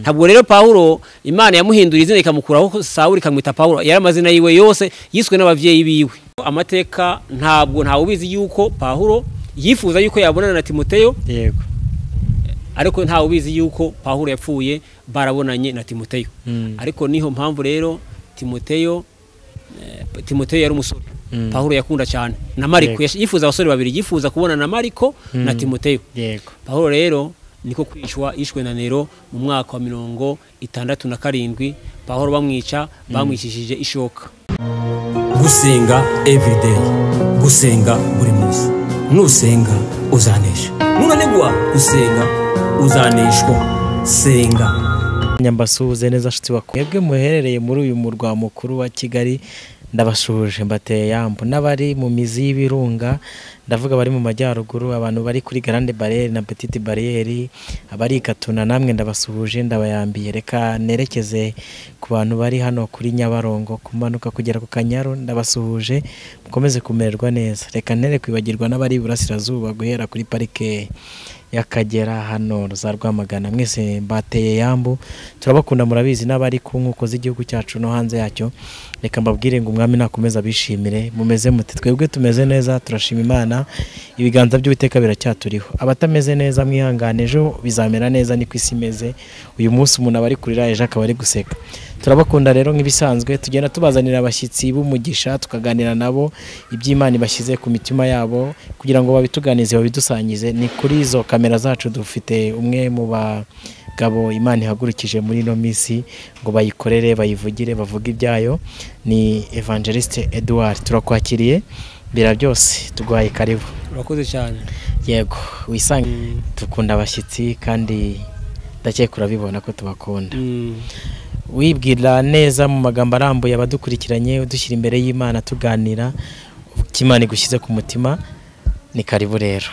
ntabwo rero Paulo Imana yamuhindura izina ikamukuraho Sauli ikamwita Paulo yari amazina yiwe yose yiswe n'abavyeyi biwe amateka ntabwo ntawe ubizi yuko Paulo yifuza yuko yabonana na Timoteyo yego ariko ntawe ubizi yuko Paulo yapfuye barabonanye na Timoteyo ariko niho mpamvu rero Timoteyo yari umusore Paulo yakunda cyane na Mariko yifuza abasore babiri yifuza kubona na Mariko na Timoteyo yego Paulo rero niko kwishwa ishwe na Nero mu mwaka wa 67 Paulo bamwicishije ishoka gusenga everyday gusenga buri munsi nusenga uzanesha nunanegwa gusenga uzaneshwa senga nyambasuhuze neza shitsi wakwebwe muherereye muri uyu murwa mukuru wa Kigali ndabashuje mbateye yambo n'abari mu mizi y'ibirunga ndavuga bari mu majyaruguru abantu bari kuri Grande Barriere na Petite Barriere abari Katuna namwe ndabasuhuje ndabayambiye reka nerekeze ku bantu bari hano kuri Nyabarongo kumanuka kugera ku Kanyaru ndabasuhuje mukomeze kumererwa neza reka ntere kwibagirwa n'abari Burasirazuba guhera kuri parike yakagera hano za Rwamagana mwese mbateye yambo turabakunda murabizi n'abari ku nkuko z'igihugu cyacu no hanze yacyo reka mbabwire ngo umwami nakomeza bishimire mumeze mute twebwe tumeze neza turashima Imana ibiganza by'Uwiteka biracyaturiho abatameze neza mwihangane ejo bizamera neza ni kwisi imeze uyu munsi umuntu abari kurira ejo akaba ari guseka turabakunda rero nk'ibisanzwe tugenda tubazanira abashyitsi b'umugisha tukaganira nabo iby'Imana bashyize ku mitima yabo kugira ngo babituganize babidusangize ni kuri izo kamera zacu dufite umwe mu bagabo Imana ihagurukije muri no misi ngo bayikorere bayivugire bavuga ibyayo ni Evangeliste Edouard turakwakiriye bira byose tugwaye karibu urakoze cyane yego wisange tukunda abashyitsi kandi ndakekura bibona ko tubakunda wibwira neza mu magambo arambuye abadukurikiranye udushyira imbere y'Imana tuganira kimana igushyize ku mutima ni karibu rero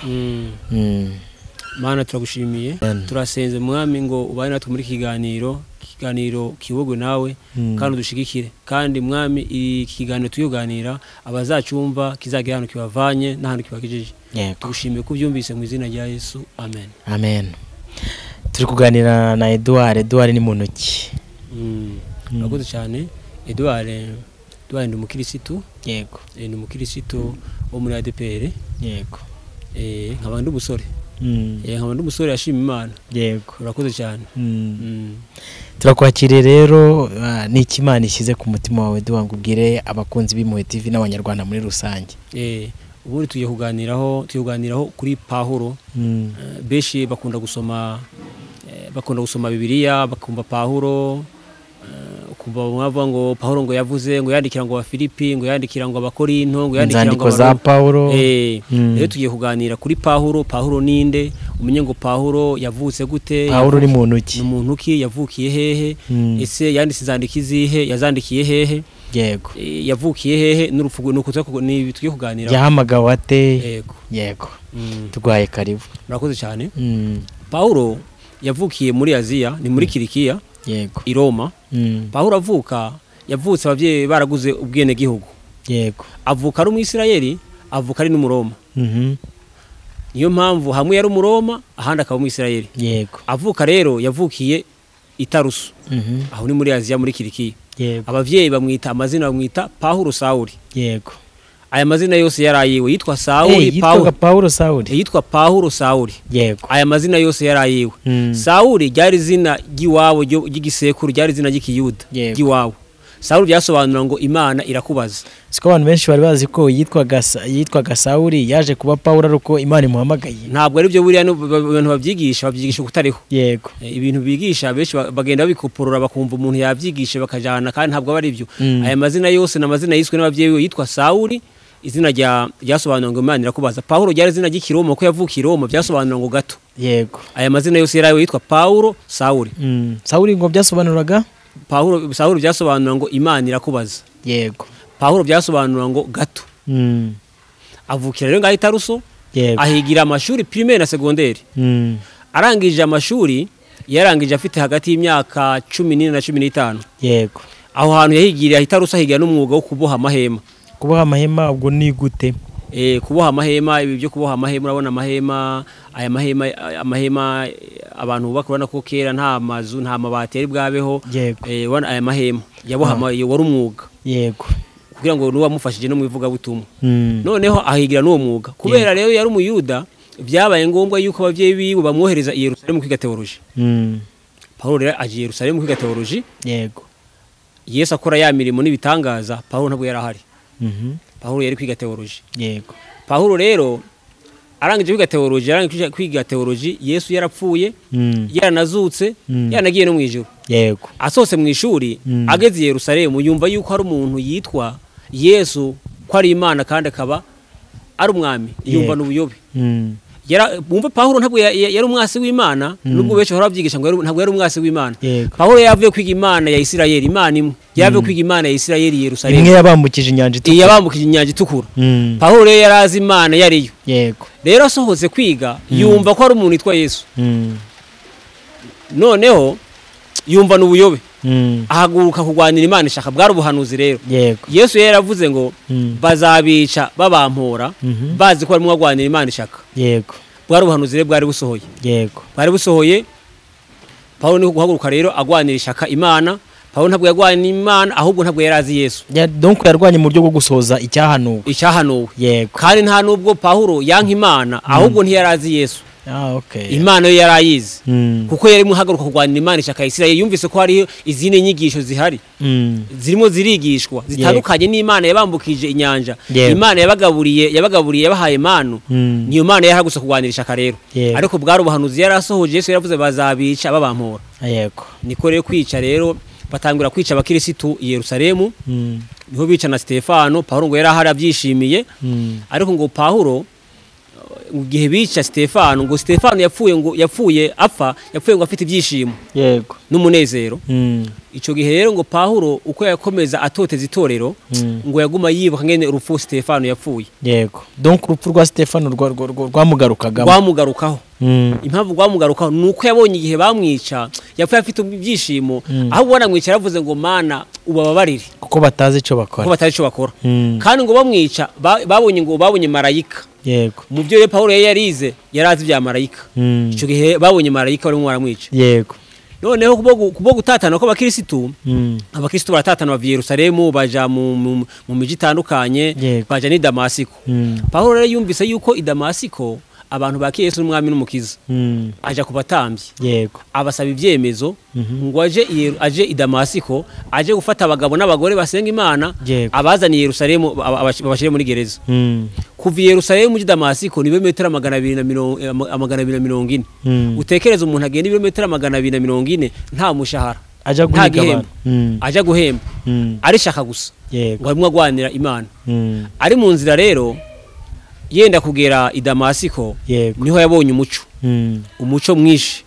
Mana turagushimiye turasenze mwami ngo ubaye natwe muri kiganiro kibogwe nawe kandi udushigikire kandi mwami ikiganiro tuyoganira abazacumva kizagira hano kibavanye n'ahantu kibagejeje tugushimiye ko byumvise mu izina rya Yesu amen amen turi kuganira na Edouard ni munoki urakoze cyane Edouard ndi umukirisitu yego ni umukirisitu wo muri ADPR yego nk'abandi umusore nk'abandi umusore yashima Imana yego urakoze cyane turakwakiriye rero ni Imana ishyize ku mutima wawe duhangubwire abakunzi b'Impuhwe TV n'abanyarwanda muri rusange ubundi tugiye kuganiraho kuri Paulo beshi bakunda gusoma Bibiliya bakumva Paulo kumva mwavuga ngo Paulo ngo yavuze ngo yandikira ngo Abafilipi ngo yandikira ngo Abakorinto ngo yandikira ngo za Paulo rero tugiye kuganira kuri Paulo ninde umenye ngo Paulo yavutse gute Paulo ni muntu ki yavukiye hehe ese yanditse izandiki zihe yazandikiye hehe yego yavukiye hehe n'urupfu nuko ni tugiye kuganira yahamagawe ate yego tugwaye karibu murakoze cyane Paulo yavukiye muri Aziya ni muri Kilikiya yego i Roma Paulo yavutse abavyeyi baraguze ubwene gihugu yego avuka ari umwisirayeli avuka ari n'umuroma niyo mpamvu hamwe yari umuroma ahandi akaba umwisirayeli yego avuka rero yavukiye i Taruso aho ni muri Aziya muri Kilikiya abavyeyi bamwita amazina bamwita Paulo Sauli yego aya mazina yose yarayiwe yitwa Sauli yitwa Paulo Sauli yego aya mazina yose yarayiwe Sauli ryari izina giwabo ry'igisekuru ryari izina ry'ikiyuda giwabo Sauli byasobanura ngo Imana irakubaza siko abantu benshi bari bazi ko yitwaga Sauli yaje kuba Paulo aruko Imana imuhamagaye ntabwo ari byo buriya abantu babyigisha kutariho yego ibintu bigisha benshi bagenda babikoporora bakumva umuntu yabyigisha bakajana kandi ntabwo ari byo aya mazina yose n'amazina yiswe n'abavyeyi yitwa Sauli izina ryasobanura ngo Imana irakubaza Paulo ryari izina ry'ikiroma ko yavukiye Roma byasobanura ngo gato yego aya mazina yose yarawe yitwa Paulo Sauli Sauli ngo byasobanuraga Sauli byasobanura ngo Imana irakubaza yego Paulo byasobanura ngo gato avukira rero ngaho i Taruso ahigira amashuri primaire na secondaire arangije amashuri yarangije afite hagati y'imyaka 14 na 15 yego aho hantu yahigiriye i Taruso ahigira n'umwuga wo kuboha amahema ubwo ni gute kuboha amahema, ibi byo kuboha amahema, urabona amahema, aya amahema abantu bubaka, urabona ko kera nta mazu nta mabati yari bwabeho, urabona aya mahema yaboha wari umwuga, yego, kugira ngo nuwamufashije no mu ivuga butumwa. Noneho ahigira n'uwo mwuga, kubera rero yari umuyuda, byabaye ngombwa yuko abavyeyi biwe bamwohereza i Yerusalemu kwiga teoloji. Paulo rero aje Yerusalemu kwiga teoloji, yego. Yesu akora ya mirimo n'ibitangaza, Paulo ntabwo yari ahari. Paulo yari kwiga teoloji, yego. Paulo rero arangije kwiga teoloji, Yesu yarapfuye, yaranazutse, yaranagiye no mu ijuru, yego. Asose mu ishuri, ageze i Yerusalemu yumva yuko hari umuntu yitwa Yesu, ko ari Imana kandi akaba ari umwami, yumva n'ubuyobe. Bumva Paulo ntabwo yari umwasi w'Imana, nubwo benshi bahora babyigisha ngo ntabwo yari umwasi w'Imana. Paulo yavuye kwiga Imana ya Isirayeli, Imana imwe yavuye kwiga Imana ya Isirayeli i Yerusalemu, imwe yabambukije inyanja itukura. Paulo rero yarazi Imana yariyo, yego. Rero asohotse kwiga yumva ko ari umuntu yitwa Yesu, noneho yumva n'ubuyobe, ahaguruka kurwanira Imana ishaka. Bwari ubuhanuzi rero, yego. Yesu yaravuze ngo bazabica babampora, bazi ko barimo kurwanira Imana ishaka, yego. Bwari ubuhanuzi rero bwari busohoye, yego, bwari busohoye. Paulo ni guhaguruka rero agwanira ishaka Imana. Paulo ntabwo yarwanye Imana, ahubwo ntabwo yarazi Yesu, donc yarwanye mu buryo bwo gusohoza icyahanuwe, yego. Kandi nta nubwo Paulo yanka Imana, ahubwo ntiyarazi Yesu. Okay. Imana yo yarayizi, kuko yari muhaguruka kurwanira Imana ishaka Isirayeli. Yumvise ko hari izindi nyigisho zihari, zirimo zirigishwa zitandukanye n'Imana yabambukije inyanja, Imana yabagaburiye yabahaye manu, niyo Imana yarahaguse kurwanira ishaka rero. Ariko bwari ubuhanuzi yarasohoje. Yesu yaravuze bazabica babampora, yego. Niko rero kwica rero batangura kwica abakirisitu i Yerusalemu, niho bica na Stefano. Paulo ngo yarahari abyishimiye, ariko ngo Paulo gihe bica Stefano, ngo Stefano yapfuye ngo afite ibyishimo, yego, n'umunezero. Ico gihe rero ngo Paulo uko yakomeza atoteza itorero, ngo yaguma yibuka ngene urupfu Stefano yapfuye, yego. Donc urupfu rwa Stefano rwamugarukaho. Impamvu rwamugarukaho nuko yabonye igihe bamwica yapfuye afite ibyishimo, aho ubona mwica yaravuze ngo Mana ubababarire, kuko batazi ico bakora. Kandi ngo bamwica babonye marayika, yego. Mu byo rero Paulo yarize yarazi bya marayika, ico gihe babonye marayika bari mwaramwica, yego. Noneho kubo gutatana ko abakirisitu baratatana bava i Yerusalemu baja mu miji itandukanye, baja ni Damasiko. Paulo rero yumvise yuko i Damasiko abantu bakiye Yesu n'umwami n'umukiza, aja kubatambye, yego, abasaba ivyemezo ngo aje i Damasiko, aje gufata abagabo n'abagore basenga Imana, abazaniye Yerusalemu babashire muri gereza. Kuva i Yerusalemu muri Damasiko ni birometero 240. Utekereza umuntu agenda ibirometero 240 nta mushahara, nta gihembo, aja guhemba, ari shaka gusa, ngo arimo agwanira Imana. Ari mu nzira rero yenda kugera i Damasiko, niho yabonye umuco mwinshi.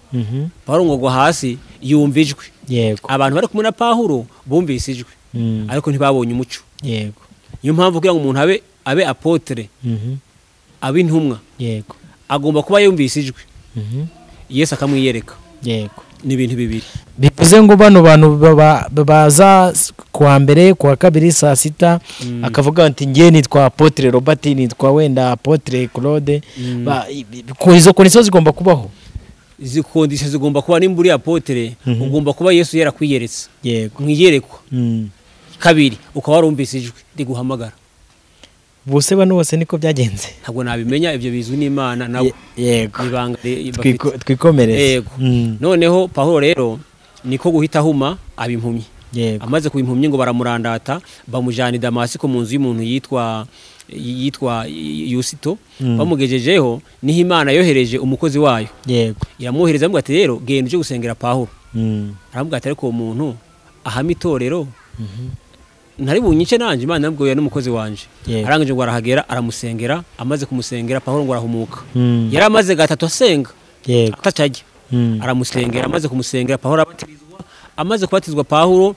Paulo ngo hasi yumva ijwi, yego. Abantu bari kumwe na Paulo bumvise ijwi, ariko ntibabonye umuco, yego. Niyo mpamvu kugira ngo umuntu abe apotre, abe intumwa, yego, agomba kuba yumvise ijwi, Yesu akamwiyereka, yego. Ni ibintu bibiri. Bivuze ngo bano bantu baza kuwa mbere kuwa kabiri saa 6, akavuga ati ngiye nitwa Apotre Robert, nitwa wenda Apotre Claude, ko izo kondiso zigomba kubaho. Izi kondiso zigomba kuba nimburi Apotre, ugomba kuba Yesu yarakwiyeretse, yego, mwiyerekwa. Kabiri ukaba warumvise ijwi riguhamagara. Bose bano bose niko byagenze, ntabwo nabimenya, ibyo bizwi n'Imana nabo, yego, ibanga twikomereze, yego. Noneho Paulo rero niko guhita huma abimpumye, yego. Amaze kubimpumye ngo baramurandata bamujana i Damasiko mu nzu y'umuntu yitwa Yusito, bamugejejeho niho Imana yohereje umukozi wayo, yego, iramwohereza amuga ati rero genda uje gusengera Paulo. Aramuga ati ariko uwo muntu ahama itorero, ntari bunyice nanje, Imana yambwiye n'umukozi wanje. Arangije ngo arahagera aramusengera, amaze kumusengera Paulo ngo arahumuka. Yari amaze gatatu asenga, yego, atacajya. Aramusengera, amaze kumusengera Paulo abatizwa. Amaze kubatizwa Paulo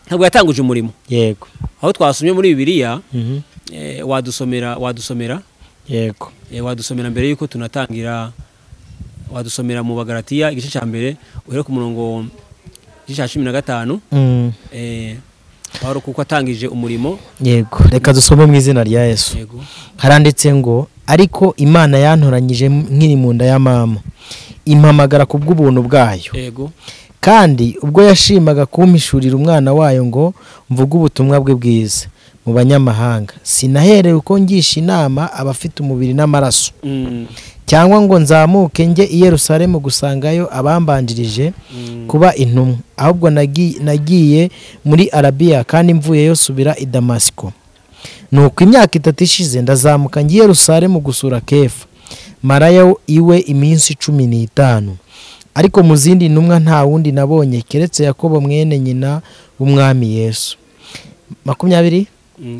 ntabwo yatanguje umurimo, yego. Aho twasomye muri Bibiliya, wadusomera, yego, wadusomera mbere yuko tunatangira, wadusomera mu Bagalatiya igice cya mbere uhere ku murongo 15. Pawulo kuko atangije umurimo. Yego, reka dusome mu izina rya Yesu. Yego. Haranditse ngo ariko Imana yantoranyije nkiri mu nda ya mama impamagara kubw'ubuntu bwayo. Yego. Kandi ubwo yashimaga kumpishurira umwana wayo ngo mvuge ubutumwa bwe bwiza mu banyamahanga, sinaherewe uko ngisha inama abafite umubiri n'amaraso, cyangwa ngo nzamuke njye i Yerusalemu gusangayo abambanjirije kuba intumwa, ahubwo nagiye muri Arabiya, kandi mvuyeyo subira i Damasiko. Nuko imyaka 3 ishize ndazamuka ngiye Yerusalemu gusura Kefa, marayo iwe iminsi 15. Ariko mu zindi ntumwa nta wundi nabonye keretse Yakobo mwene nyina w'umwami Yesu. 20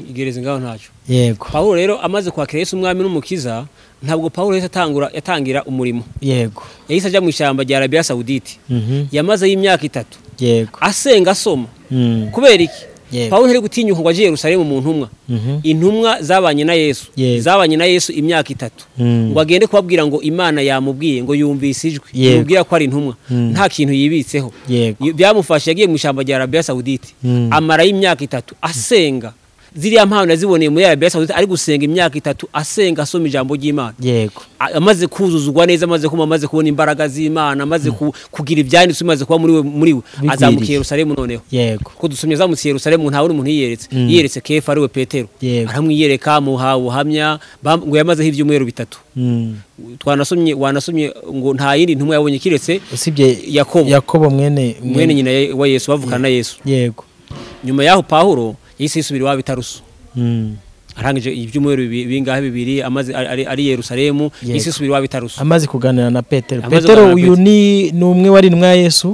igereze ngaho ntacyo. Yego. Pawulo rero amaze kwakira Yesu umwami n'umukiza, ntabwo Pawulo yatangira umurimo. Yego. Yahise ajya mu ishyamba rya Arabiya Saudite. Yamaze y'imyaka 3. Yego. Asenga asoma. Kubera iki? Pawulo ntari gutinyuka ngo aje Yerusalemu mu ntumwa. Intumwa zabanye na Yesu. Zabanye na Yesu imyaka 3. Ngo agende kubabwira ngo Imana yamubwiye ngo yumvise ijwi. Yubwira ko ari intumwa. Nta kintu yibitseho. Byamufashe yagiye mu ishyamba rya Arabiya Saudite. Amara y'imyaka 3 asenga. Ziriya mpano naziboneye muri Arabiya Saudite ari gusenga imyaka 3 asenga asoma ijambo ry'Imana. Yego. Amaze kuzuzugwa neza, amaze kubona imbaraga z'Imana, amaze kugira ibyanditswe, amaze kuba muri we azamukiye Yerusalemu noneho. Yego. Ko dusomye azamukiye Yerusalemu nta wundi muntu yiyeretse Kefa ari we Petero. Aramwiyereka muha ubuhamya ngo yamazeho ibyumweru 3. Wanasomye ngo nta yindi ntumwa yabonye kiretse usibye Yakobo mwene nyina wa Yesu bavukana na Yesu. Yego. Nyuma yaho Pawulo yise isubira iwabo i Taruso. Arangije ibyumweru bingahe 2 amaze ari Yerusalemu, yise isubira iwabo i Taruso. Amaze kuganira na Petero. Petero uyu ni umwe wari intumwa ya Yesu.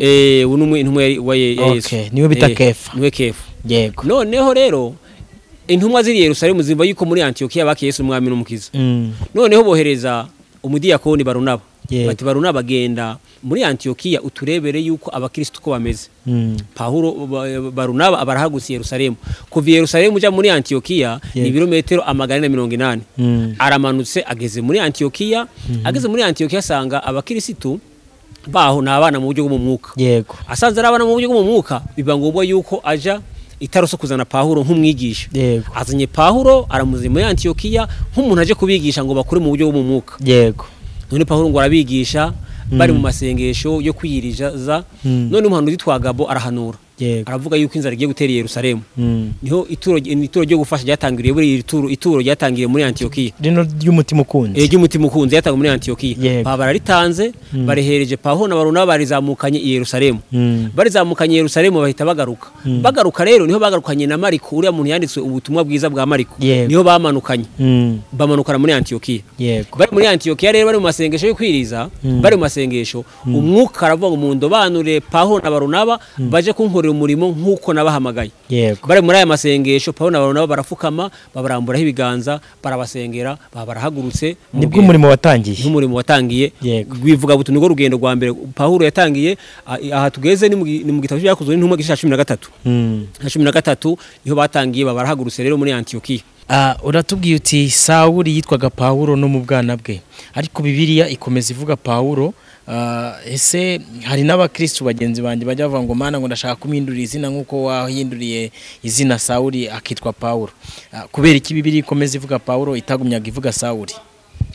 Unumwe intumwa wa Yesu. Okay, niwe bita Kefa. Niwe Kefa. Yego. Noneho rero intumwa ziri Yerusalemu zimva yuko muri Antiokia baki Yesu umwami n'umukiza. Noneho bohereza umudiyakoni Barunaba. Bati Barunaba agenda muri Antiokia uturebere yuko abakristo ko bameze. Pawulo Barunaba abarahagutse Yerusalemu. Kuva Yerusalemu uja muri Antiokia ni ibirometero 480. Aramanutse ageze muri Antiokia, ageze muri Antiokia asanga abakristo baho nabana mu buryo bwo mu mwuka. Yego. Asanze arabana mu buryo bwo mu mwuka, biba ngombwa yuko aja i Taruso kuzana Pawulo nk'umwigisha. Yego. Azanye Pawulo aramuzi muri Antiokia nk'umuntu aje kubigisha ngo bakure mu buryo bwo mu mwuka. Yego. None Pawulo ngo arabigisha bari mu masengesho yo kwiyiriza. None umuhanuzi witwa Gabo arahanura. Aravuga yuko inzara igiye gutera Yerusalemu. Niho ituro ryo gufasha ryatangiriye buri ituro ryatangiriye muri Antiokia. Rino ry'umutima ukunze. Ry'umutima ukunze yatangiriye muri Antiokia. Bararitanze barehereje Pawulo na Barunaba barizamukanye i Yerusalemu. Barizamukanye Yerusalemu bahita bagaruka. Bagaruka rero niho bagarukanye na Mariko, uriya muntu yanditswe ubutumwa bwiza bwa Mariko. Niho bamanukanye. Bamanukana muri Antiokia. Bari muri Antiokia rero bari mu masengesho yo kwiriza, bari mu masengesho umwuka aravuga ngo mundobanure Pawulo na Barunaba baje kunkora umurimo nkuko nabahamagaye. Bari muri aya masengesho Pawulo na Barunaba barafukama babaramburaho ibiganza barabasengera babarahagurutse. Nibwo umurimo watangiye. Umurimo watangiye. Gwivuga butu nigo rugendo rwa mbere Pawulo yatangiye. Aha tugeze ni mu gitabo cyakozwe n'intumwa gisha 13. 13 niho batangiye babarahagurutse rero muri Antiokia. Uratubwiye uti Sawuli yitwaga Pawulo no mu bwana bwe, ariko Bibiliya ikomeza ivuga Pawulo. Ese hari n'abakristo bagenzi banje bajya bavuga ngo mana ngo ndashaka kumindurira izina nkuko wahinduriye izina Sawuli akitwa Pawulo. Kubera iki Bibiliya ikomeza ivuga Pawulo itagumyaga ivuga Sawuli?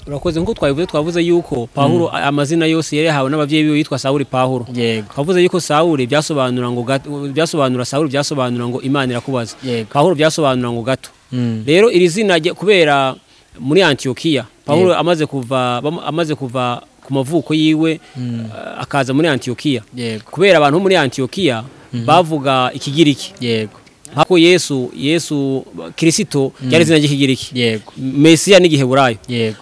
Urakoze nkuko twavuze yuko Pawulo amazina yose yari yahawe n'abavyeyi biwe yitwa Sawuli Pawulo. Twavuze yuko Sawuli byasobanura Sawuli byasobanura ngo Imana irakubaza. Pawulo byasobanura ngo gato. Rero iri zina kubera muri Antiokia Pawulo amaze kuva ku mavuko yiwe akaza muri Antiokia. Kubera abantu muri Antiokia bavuga ikigiriki. Hako Yesu Kristo yari zina ry'ikigiriki. Mesiya n'igiheburayo.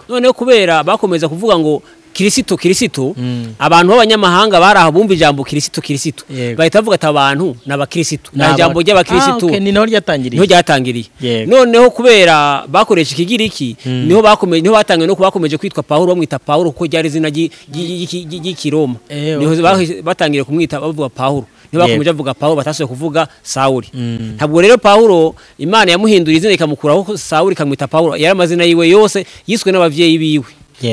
Noneho kubera bakomeza kuvuga ngo Kristo abantu b'abanyamahanga baraha bumva ijambo Kristo bahita bavuga ati abantu n'abakristo na jambo ry'abakristo. Ni naho ryatangiriye. Noneho kubera bakoresha ikigiriki niho batangiye no kubakomeje kwitwa Pawulo, bamwita Pawulo kuko ryari zina ry'ikiroma. Niho batangiye kumwita bavuga Pawulo. Niho bakomeje bavuga Pawulo batasuye kuvuga Sawuli. Ntabwo rero Pawulo Imana yamuhindura izina ikamukuraho Sawuli ikamwita Pawulo. Yari amazina yiwe yose yiswe n'abavyeyi biwe.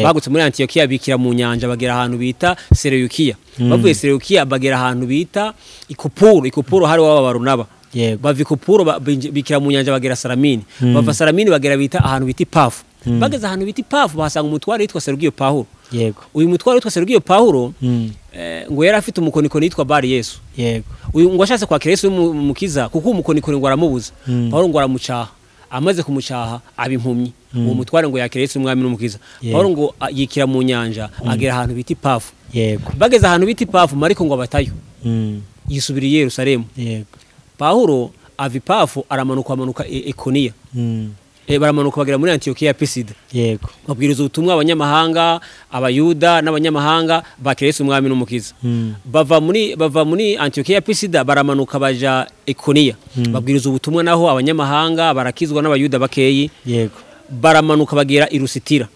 Bagutse muri Antiokia bikira mu nyanja bagera ahantu bita Seleukia. Bavuye Seleukia bagera ahantu bita Ikupuro hari waba Barunaba. Yego. bava Kupuro bikira mu nyanja bagera Salamini bava Salamini bagera bita ahantu bita Pafu bageze ahantu bita Pafu bahasanga umutware yitwa Serugio Pawulo. Yego. Uyu mutware yitwa Serugio Pawulo ngo yari afite umukonikoni yitwa Bari Yesu. Yego. Uyu ngo ashatse kwakira Yesu umukiza kuko umukonikoni ngo aramubuza. Pawulo ngo aramucaha, amaze kumucaha abimpumyi. Uwo mutware ngo yakira Yesu umwami n'umukiza. Pawulo ngo yikira mu nyanja agera ahantu bita Pafu. Yego. Bageze ahantu bita Pafu Mariko ngo abatayo. Yisubira i Yerusalemu. Yego. Pawulo ava Pafu amanuka Ikoniya. Baramanuka bagera muri Antiokiya ya Pisida. Yego. Babwiriza ubutumwa abanyamahanga, abayuda n'abanyamahanga bakira Yesu umwami n'umukiza. Bava muri Antiokiya ya Pisida baramanuka baja Ikoniya. Babwiriza ubutumwa naho abanyamahanga barakizwa n'abayuda bakeyi. Yego. Baramanuka bagera i Lusitira.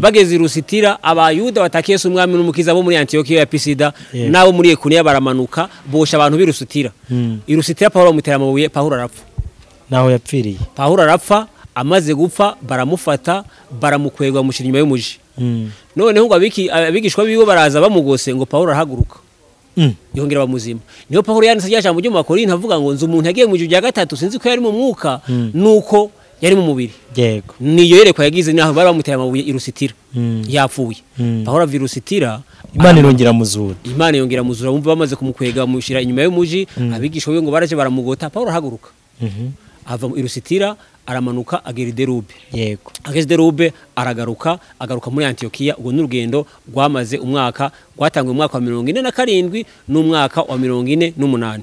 Bageze i Lusitira abayuda batakiye Yesu umwami n'umukiza bo muri Antiokiya ya Pisida nabo muri Ikoniya baramanuka bosha abantu b'i Lusitira. I Lusitira Pawulo amutera amabuye, Pawulo arapfa. Naho yapfiriye. Pawulo arapfa, amaze gupfa baramufata baramukwegwa mu nyuma y'umuji. Noneho ngo abigishwa biwe baraza bamugose ngo Pawulo arahaguruka. Yongera bamuzima. Niho Pawulo yanditse rya jambo ryo mu Bakorinto avuga ngo nzu umuntu yagiye mu ijuru rya gatatu sinzi ko yari mu mwuka nuko yari mu mubiri. Yego. Niyo yerekwa yagize naho bari bamuteye amabuye i Lusitira. Yapfuye. Pawulo ava i Lusitira, Imana irongera muzura. Imana yongera muzura, bumva bamaze kumukwega bamushira inyuma y'umuji, abigishwa biwe ngo baraje baramugota, Pawulo arahaguruka. Ava i Lusitira aramanuka agera i Derube. Yego. Ageze i Derube agaruka muri Antiokiya. Ubwo n'urugendo rwamaze umwaka, rwatangwe mu mwaka wa 47 n'umwaka wa 48.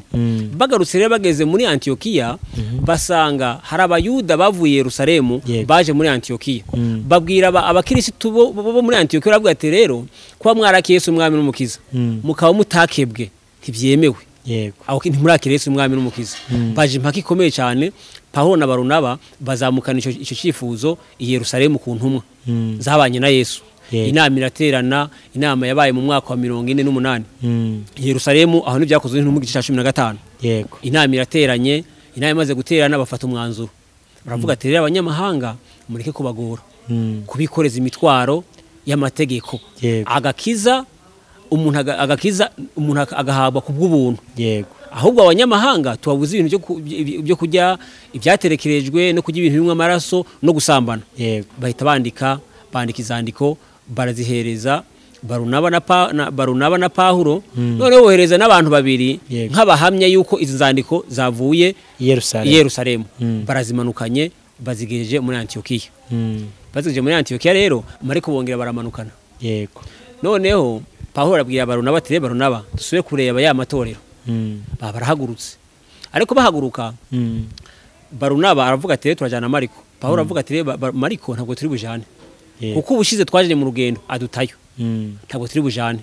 Bagarutse rero bageze muri Antiokiya basanga hari abayuda bavuye Yerusalemu baje muri Antiokiya. Babwira abakirisitu bo muri Antiokiya baravuga ati rero kuba mwarakiye Yesu umwami n'umukiza mukaba mutakebwe ntibyemewe. Yego. Aho ntimurakire Yesu umwami n'umukiza. Baje impaka ikomeye cyane. Pawulo na Barunaba bazamukana icyo cyifuzo i Yerusalemu ku ntumwa zabanye na Yesu. Inama iraterana, inama yabaye mu mwaka wa 48. Yerusalemu aho n'ibyakozwe n'intumwa igice cya 15. Yego. Inama irateranye, inama imaze guterana bafata umwanzuro. Baravuga ati rero abanyamahanga mureke kubagora. Kubikoreza imitwaro y'amategeko. Agakiza umuntu agahabwa kubw'ubuntu. Yego. Ahubwo abanyamahanga tubabuza ibintu byo kujya ibyaterekerejwe no kujya ibintu bimwe amaraso no gusambana. Yego. Bahita bandika izandiko barazihereza Barunaba na Pawulo. Noneho bohereza n'abantu babiri nk'abahamya yuko izi nzandiko zavuye i Yerusalemu. Barazimanukanye bazigejeje muri Antiokiya. Bazigejeje muri Antiokiya rero Mariko bongera baramanukana. Yego. Noneho Pawulo arabwira Barunaba ati Barunaba dusubire kureba ya matorero. Barahagurutse. Ariko bahaguruka Barunaba aravuga ati turajana Mariko. Pawulo aravuga ati Mariko ntabwo turi bujane. Kuko ubushize twaje mu rugendo adutayo. Ntabwo turi bujane.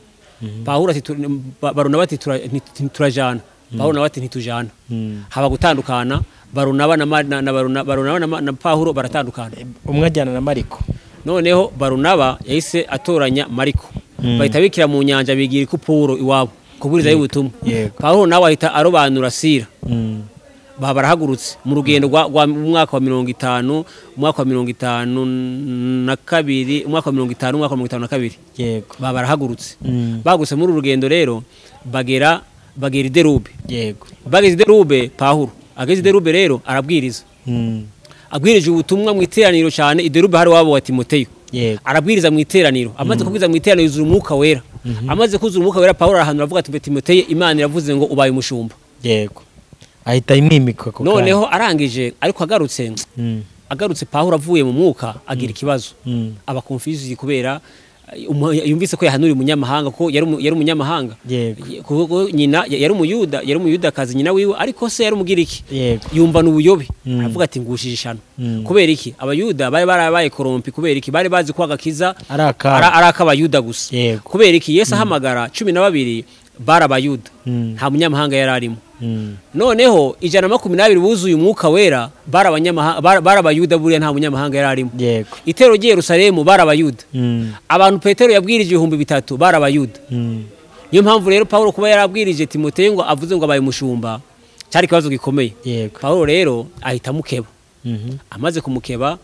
Pawulo ati Barunaba ati turajana. Pawulo nawe ati ntitujana. Haba gutandukana. Barunaba na Pawulo baratandukana. Umwe ajyana na Mariko. Noneho Barunaba yahise atoranya Mariko. Bahita bikira mu nyanja bigira Kupuro iwabo kuburiza y'ubutumwa. Pawulo nawe ahita arobanura Sira. Barahagurutse mu rugendo rwa mwaka wa 50, umwaka wa 52, umwaka wa 50, umwaka wa 52. Yego. Barahagurutse. Baguse muri urugendo rero bagera i Derube. Yego. Bageze i Derube Pawulo ageze i Derube rero arabwiriza. Abwirije ubutumwa mu iteraniro cyane i Derube hari wabo wa Timoteyo. Arabwiriza mu iteraniro, amaze kubwiriza mu iteraniro yuzura umwuka wera. Amaze kuzura umwuka wera Pawulo arahanura avuga ati Timoteyo Imana iravuze ngo ubaye umushumba. Yego. Ahita imwimika ko. Noneho arangije ariko agarutse Pawulo avuye mu mwuka agira ikibazo. Aba confused kubera yumvise ko yahanura umunyamahanga ko yari umunyamahanga. Kuko nyina yari umuyuda kazi nyina wiwe ariko se yari umugiriki. Yumva n'ubuyobe. Aravuga ati ngushije ishano. Kubera iki abayuda bari barabaye korompi, kubera iki bari bazi ko agakiza arakabayuda gusa. Kubera iki Yesu ahamagara 12 barabayuda nta munyamahanga yari arimo. Noneho 120 buzuye umwuka wera barabayuda buriya nta munyamahanga yari arimo. Itero rye Yerusalemu barabayuda. Abantu Petero yabwirije 3000 barabayuda. Niyo mpamvu rero Pawulo kuba yarabwirije Timoteyo ngo avuze ngo abaye umushumba cyari kibazo gikomeye. Pawulo rero ahita mukeba. Amaze kumukeba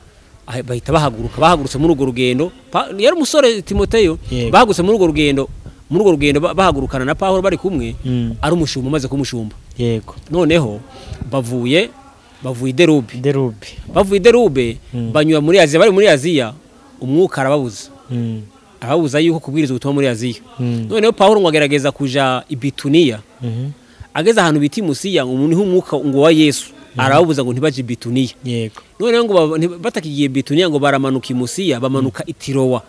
bahita bahagurutse muri urwo rugendo. Yari umusore Timoteyo bahagurutse muri urwo rugendo muri urwo rugendo bahagurukana na Pawulo bari kumwe ari umushumba maze kumushumba yego noneho bavuye Derube bavuye Derube banyura muri Aziya bari muri Aziya umwuka arababuza yuko kubwiriza ubutumwa muri Aziya noneho Pawulo ngo agerageza kuja i Bituniya ageze ahantu biti Musiya umuntu umwuka ngo wa Yesu arababuza ngo ntibaje Bituniya yego noneho ngo batakigiye Bituniya ngo baramanuka i Musiya bamanuka i Tirowa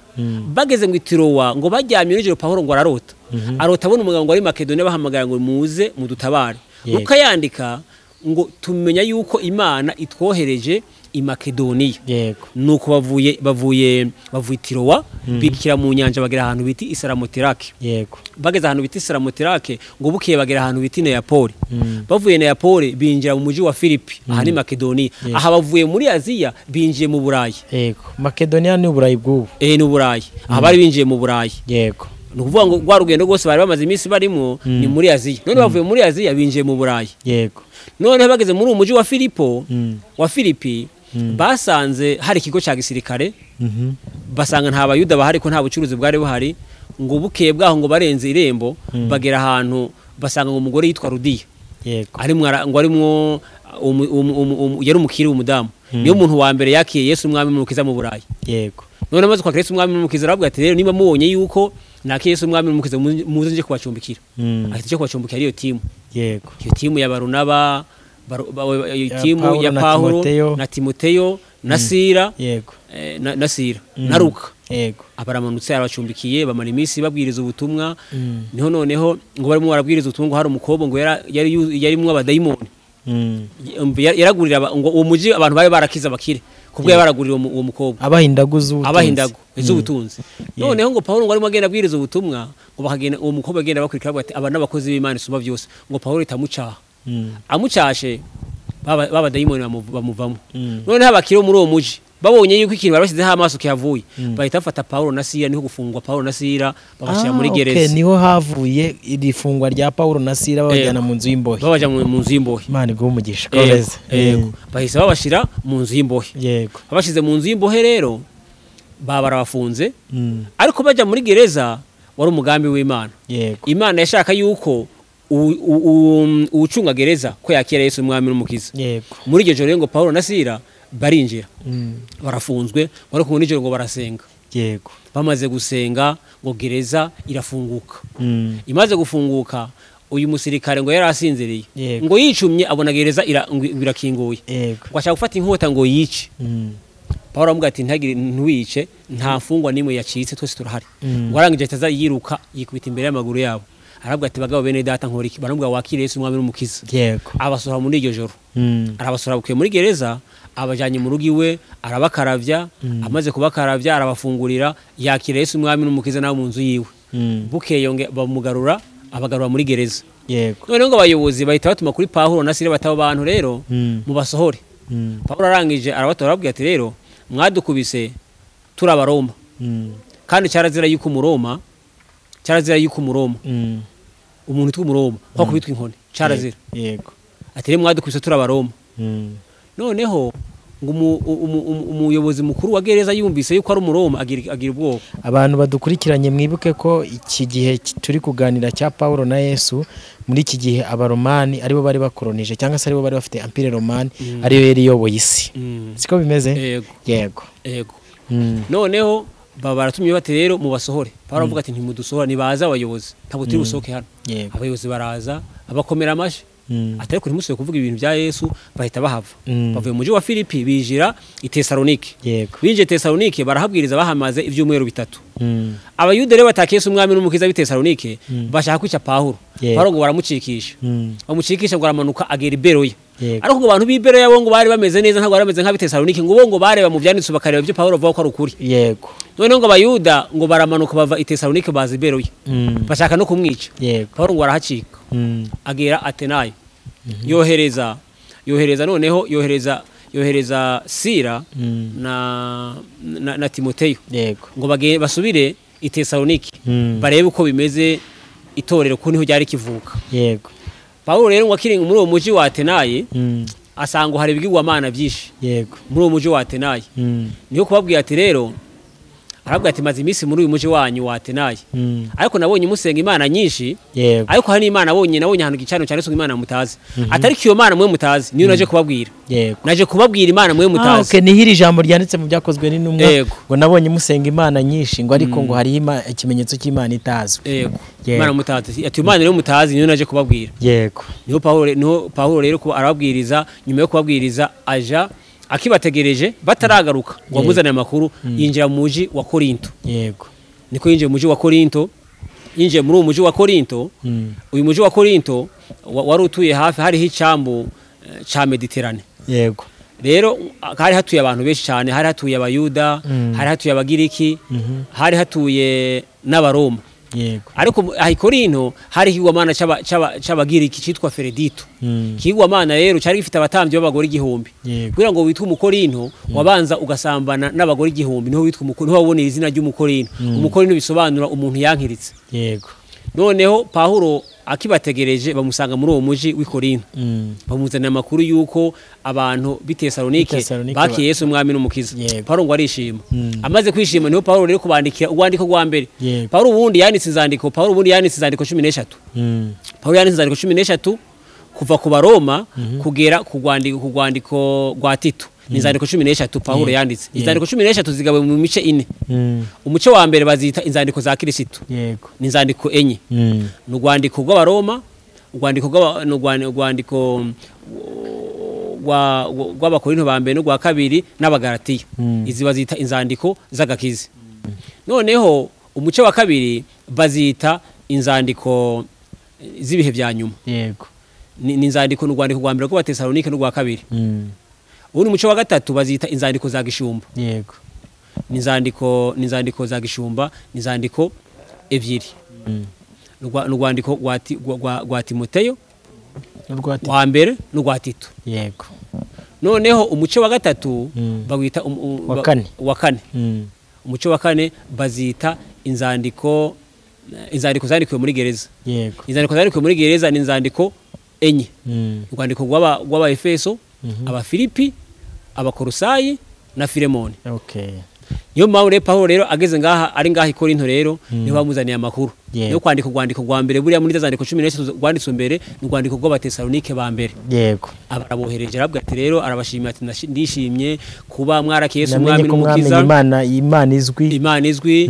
bageze mu Tirowa ngo bajyamye n'ijoro Pawulo ngo ararota abona umugabo ngo ari Makedoniya bahamagara ngo muze mudutabare Luka yandika ngo tumenya yuko Imana itwohereje i Makedoniya yego nuko bavuye Tirowa bikira mu nyanja bagera ahantu biti Isaramotirake yego bageze ahantu biti Isaramotirake ngo bukiye bagera ahantu biti Neapoli bavuye Neapoli binjira mu muji wa Filipi aha ni Makedoniya aha bavuye muri Aziya binjiye mu Burayi yego Makedoniya ni Uburayi bw'ubu ni Uburayi aha bari binjiye mu Burayi yego nukuvuga ngo rwa rugendo rwose bari bamaze iminsi barimo ni muri Aziya none bavuye muri Aziya binjiye mu Burayi yego none bageze muri umuji wa Filipi basanze hari ikigo cya gisirikare basanga nta bayuda bahari ko nta bucuruzi bwari buhari ngo bukeye bwaho ngo barenze irembo bagera ahantu basanga ngo umugore yitwa Rudiya yego arimwo yari umukiri w'umudamu niyo muntu wa mbere yakiye Yesu umwami n'umukiza mu Burayi yego none amaze kwakira Yesu umwami n'umukiza aravuga ati rero niba mubonye yuko nakiye Yesu umwami n'umukiza muze nje kubacumbikira ahita cyo kubacumbikira iyo timu yego iyo timu ya Barunaba timu ya Pawulo na Timoteyo na Sira yego na Sira na Luka yego abaramanutse abacumbikiye bamara iminsi babwiriza ubutumwa niho noneho ngo barimo barabwiriza ubutumwa ngo hari umukobwa ngo yarimwo abadayimoni yaragurira ngo uwo muji abantu bari barakiza bakire kubwo yabaragurira uwo mukobwa abahindagu z'ubutunzi noneho ngo Pawulo ngo arimo agenda abwiriza ubutumwa ngo bakagenda uwo mukobwa agenda bakurikira bati aba n'abakozi b'Imana isumba byose ngo Pawulo itamucaha amucashe babadayimoni bamuvamo noneho abakiriho muri uwo muji babonye yuko ikintu barabashyizeho amaso kihavuye bahita bafata Pawulo na Sira niho gufungwa Pawulo na Sira babashyira muri gereza niho havuye iri fungwa rya Pawulo na Sira babajyana mu nzu y'imbohe mu nzu y'imbohe Imana iguhe umugisha komeza bahise babashyira mu nzu y'imbohe yego babashyize mu nzu y'imbohe rero barabafunze ariko bajya muri gereza wari umugambi w'Imana yego Imana yashaka yuko ucunga gereza ko yakira Yesu umwami n'umukiza yego muri iryo joro ngo Pawulo na Sira barinjira barafunzwe bari kumwe n'ijoro ngo barasenga yego bamaze gusenga ngo gereza irafunguka imaze gufunguka uyu musirikare ngo yari asinziriye ngo yicumye abona gereza irakinguye ngo ashaka gufata inkota ngo yice Pawulo aramubwira ati ntuwice nta mfungwa n'imwe yacitse twese turahari ngo arangije ahita yiruka yikubita imbere y'amaguru yabo aravuga ati bagabo bene data nkora iki baramubwira wakire Yesu umwami n'umukiza yego abasohora muri iryo joro arabasohora bukuye muri gereza abajanye mu rugo iwe arabakaravya amaze kubakaravya arabafungurira yakira Yesu umwami n'umukiza nawe mu nzu yiwe bukeye bamugarura abagarura muri gereza yego none ngo abayobozi bahita batuma kuri Pawulo na Sira batabo bantu rero mu basohore Pawulo arangije arabatora ababwira ati rero mwadukubise turabaroma kandi cyarazira yuko umuroma umuntu tw'umuroma kwa kubitwa inkoni cyarazira yego ati rero mwadukubise turabaroma noneho ngo umuyobozi mukuru wa gereza yumvise yuko ari umuroma agira ubwoba abantu badukurikiranye mwibuke ko iki gihe turi kuganira cya Pawulo na Yesu muri iki gihe abaromani aribo bari bakoronije cyangwa se aribo bari bafite empire romani ariyo yari iyoboye isi siko bimeze yego noneho baratumye bati rero mu basohore Pawulo avuga ati ntimudusohora nibaza abayobozi ntabwo turi busohoke hano abayobozi baraza abakomera amashi atari kuri muswe kuvuga ibintu bya Yesu bahita bahava bavuye mu muji wa Filipi bijira i Tesalonike binje Tesalonike barahabwiriza bahamaze ibyumweru bitatu abayuda rero batakiye Yesu umwami n'umukiza b'i Tesalonike bashaka kwica Pawulo Pawulo ngo baramucikisha ngo aramanuka agera i Beroya ariko ngo abantu b'i Beroya bo ngo bari bameze neza ntabwo barameze nk'ab'i Tesalonike ngo bo ngo bareba mu byanditswe bakareba ibyo Pawulo avuga ko ari ukuri yego none ngo abayuda ngo baramanuka bava i Tesalonike baza i Beroya bashaka no kumwica Pawulo ngo arahacika agera Atenayo yohereza noneho yohereza Sira na Timoteyo ngo basubire i Tesalonike barebe uko bimeze itorero ko niho ryari kivuka yego Pawulo rero ngo akiri muri uwo muji wa Atenayi asanga hari ibigirwamana byinshi yego muri uwo muji wa Atenayi niho kubabwira ati rero arabwira ati maze iminsi muri uyu muji wanyu watenaye ariko nabonye musenga imana nyinshi ariko hari imana nabonye ahantu gicaniro cyane so imana mutazi atari kiyo mana mwe mutazi niyo naje kubabwira naje kubabwira imana mwe mutazi okay nihiri jambo ryanditse mu byakozwe n'intumwa ngo nabonye musenga imana nyinshi ngo ariko ngo hari ikimenyetso cy'imana itazwe imana mutazi ati imana rero mutazi niyo naje kubabwira niho Pawulo rero ko arababwiriza nyuma yo kubabwiriza aja akibategereje bataragaruka ngo amuzanire amakuru yinjira mu muji wa Korinto niko yinjiye mu muji wa Korinto yinjiye muri uwo muji wa Korinto uyu muji wa Korinto wari utuye hafi hariho icambu ca Mediterane rero hari hatuye abantu benshi cyane hari hatuye abayuda hari hatuye abagiriki hari hatuye n'abaroma ariko ahi Korinto hari higwamana c'abagiriki citwa Feredito higwamana rero cyari gifite abatambyi b'abagore 1000 kugira ngo witwe umukorinto wabanza ugasambana n'abagore 1000 niho witwe umukorinto wabonera izina ry'umukorinto umukorinto bisobanura umuntu yankiritse noneho Pawulo akibategereje bamusanga muri uwo muji w'Ikorinto bamuzanira amakuru yuko abantu b'Itesalonike bakiye Yesu umwami n'umukiza Pawulo ngo arishima amaze kwishima niho Pawulo rero kubandikira urwandiko rwa mbere Pawulo ubundi yanditse inzandiko 13 Pawulo yanditse inzandiko 13 kuva ku Baroma kugera ku rwandiko rwa Tito inzandiko 13 Pawulo yanditse inzandiko 13 zigawe mu mice 4 umuce wa mbere bazita inzandiko za Kristo ni inzandiko enye n'urwandiko rw'Abaroma urwandiko rw'Abakorinto ba mbere no rwa kabiri n'Abagalatiya izi bazita inzandiko z'agakizi noneho umuce wa kabiri bazita inzandiko z'ibihe bya nyuma ni inzandiko n'urwandiko rwa mbere rw'Abatesalonike no rwa kabiri ubundi muco wa gatatu bazita inzandiko za gishumba ni inzandiko za gishumba ni inzandiko ebyiri n'urwandiko rwa Timoteyo wa mbere n'urwa Tito noneho umuco wa gatatu bagwita wa kane umuco wa kane bazita inzandiko zandikiwe muri gereza inzandiko zandikiwe muri gereza ni inzandiko enye urwandiko rw'Abaefeso Abafilipi Abakolosayi na Filemoni niyo mpamvu Pawulo rero ageze ngaha ari ngaha Korinto rero niho bamuzaniye amakuru no kwandika urwandiko rwa mbere buriya muri zandiko 13 rwanditswe mbere n'urwandiko rw'Abatesalonike ba mbere abarabohereje arabwira ati rero arabashimira ati ndishimye kuba mwarakiye Yesu umwami n'umukiza Imana izwi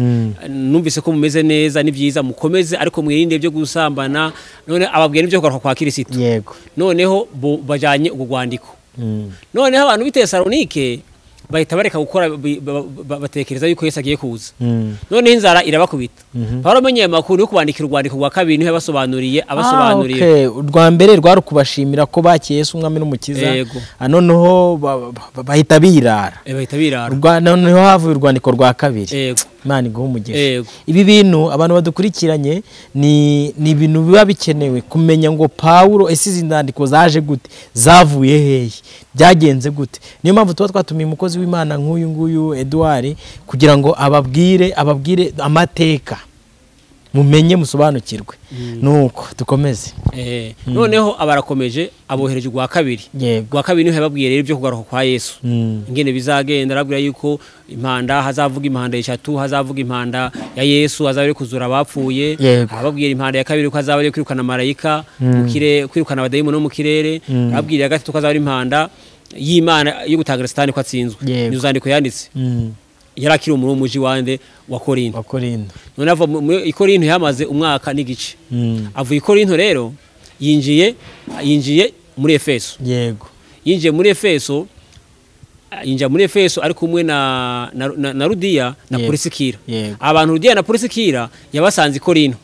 numvise ko mumeze neza ni byiza mukomeze ariko mwirinde byo gusambana none ababwiye n'ibyo kugaruka kwa Kristo noneho bajanye ubwo rwandiko noneho abantu b'Itesalonike bahita bareka gukora batekereza yuko Yesu agiye kuza none inzara irabakubita Pawulo amenye amakuru yo kubandikira urwandiko rwa kabiri niho yabasobanuriye urwa mbere rwari kubashimira ko bakiye Yesu umwami n'umukiza noneho bahita birara noneho havuye urwandiko rwa kabiri Imana iguhe umugisha ibi bintu abantu badukurikiranye ni ibintu biba bikenewe kumenya ngo Pawulo izi ndandiko zaje gute zavuye hehe byagenze gute niyo mpamvu tuba twatumiye umukozi w'Imana nk'uyu nguyu Edouard kugira ngo ababwire amateka mumenye musobanukirwe nuko dukomeze noneho abarakomeje abohereje rwa kabiri niho yababwiye rero byo kugaruka kwa Yesu ingene bizagenda arabwira yuko impanda hazavuga impanda eshatu hazavuga impanda ya Yesu azabere kuzura abapfuye ababwira impanda ya kabiri ko azabere kwirukana marayika kwirukana abadayimoni no mu kirere arabwira ya gatatu ko azabere impanda y'Imana yo gutangira Satani ko atsinzwe nizandiko yanditse yarakiri mu muji wande wa Korinto none ava muri Korinto yamaze umwaka n'igice avuye Korinto rero yinjiye muri Efeso yinjiye muri Efeso ari kumwe na Rudiya na Polisikira abantu Rudiya na Polisikira yabasanze Korinto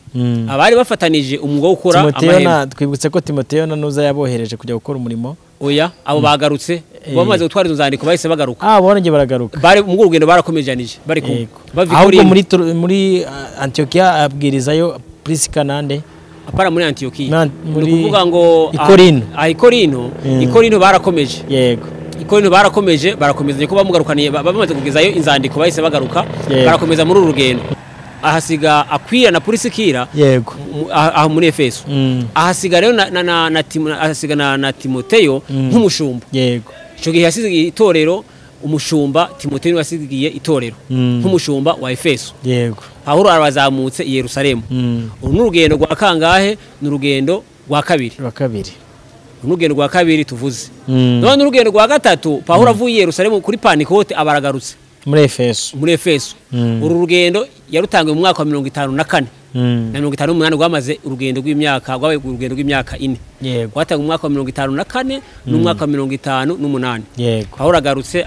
abari bafatanije umwuga wo gukora amahema twibutse ko Timoteyo nanuza yabohereje kujya gukora umurimo oya abo bagarutse bamaze gutwara inzandiko bahise bagaruka bonje baragaruka bari mu rugendo barakomejanije bari kumwe ahubwo muri Antiokia abwirizayo Prisca nande apara muri Antiokia kuvuga ngo Ikorinto barakomeje Ikorinto barakomeje ko bamugarukaniye bamaze kugezayo inzandiko bahise bagaruka barakomeza muri urugendo ahasiga Akwila na Polisikira aho muri Efeso ahasiga rero na Timoteyo nk'umushumba ico gihe yasize itorero umushumba Timoteyo niwe yasigiye itorero nk'umushumba wa Efeso. yego Pawulo arabazamutse i Yerusalemu. uru n'urugendo rwa kangahe? N'urugendo rwa kabiri. Urugendo rwa kabiri tuvuze. None urugendo rwa gatatu Pawulo avuye i Yerusalemu kuri Pantekote abaragurutse muri Efeso. Uru rugendo yarutangiye mu mwaka wa 54 na 58 rwamaze urugendo rw'imyaka 4. yego Watanga mu mwaka wa 54 n'umwaka wa 58. yego Pawulo agarutse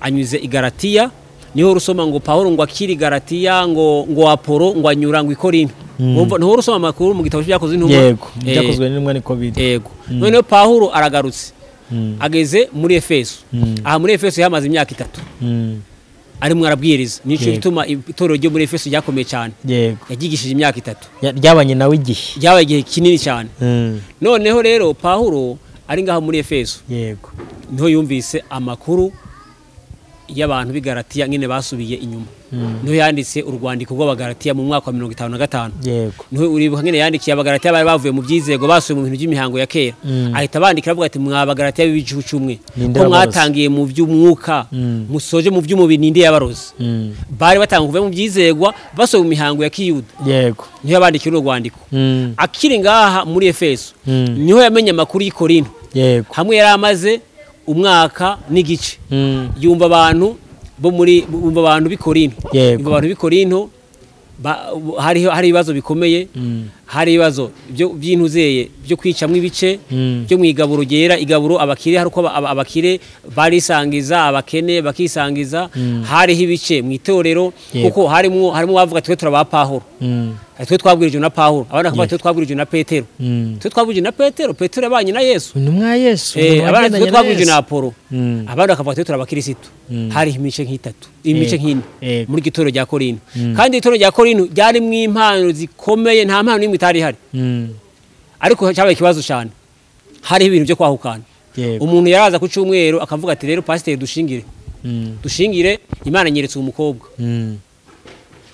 anyuze i Galatiya. Niho rusoma ngo Pawulo ngo akiri Galatiya ngo Apolo ngo anyura ngo i Korinto. Niho rusoma amakuru mu gitabo cy'Ibyakozwe n'Intumwa. yego byakozwe n'intumwa niko biri. Yego. Noneho Pawulo aragarutse ageze muri Efeso. Aha muri Efeso yamaze imyaka 3 arimo arabwiriza. Nico gituma itorero ryo muri Efeso ryakomeye cyane. yego yagigishije imyaka 3 ryabanye nawe igihe ryabaye igihe kinini cyane. Noneho rero Pawulo ari ngaho muri Efeso. yego niho yumvise amakuru y'abantu b'i Galatiya nyine basubiye inyuma. Niho yanditse urwandiko rw'Abagalatiya mu mwaka wa 55. yego niho uribuka nyine yandikiye Abagalatiya bari bavuye mu byizego basubiye mu bintu by'imihango ya kera. Ahita bandikira avuga ati mwa Abagalatiya b'ibicucumwe ko mwatangiye mu by'umwuka musoje mu by'umubiri ninde yabaroze. Bari batanga kuva mu byizegwa basoje mu mihango ya Kiyuda. yego niho yabandikira urwandiko. Akiri ngaha muri Efeso niho yamenye amakuru y'i Korinto. yego hamwe yari amaze umwaka n'igice. Yumva abantu b'i Korinto. Yumva abantu b'i Korinto hari ibibazo bikomeye. Hari ibibazo by'intuzeye byo kwicamwe ibice byo mu igaburo ryera. Igaburo abakire hari uko abakire barisangiza abakene bakisangiza. Hariho ibice mu itorero kuko harimo bavuga twe turaba Pawulo. Twe twabwirijwe na Pawulo. Abana bakavuga twe twabwirijwe na Petero. Twe twabwirijwe na Petero. Petero yabanye na Yesu. Numwa Yesu. Abana twe twabwirijwe na Apolo. Abana bakavuga twe turabakirisitu. Hari imice nk'itatu. Imice nk'ine muri itorero rya Korinto. Kandi itorero rya Korinto ryari mu impano zikomeye. Nta mpano n'imwe itari hari. Ariko cyabaye ikibazo cyane. Hari ibintu byo kwahukana. Umuntu yaraza ku cyumweru akavuga ati rero pasiteri dushingire Imana nyeretse umukobwa.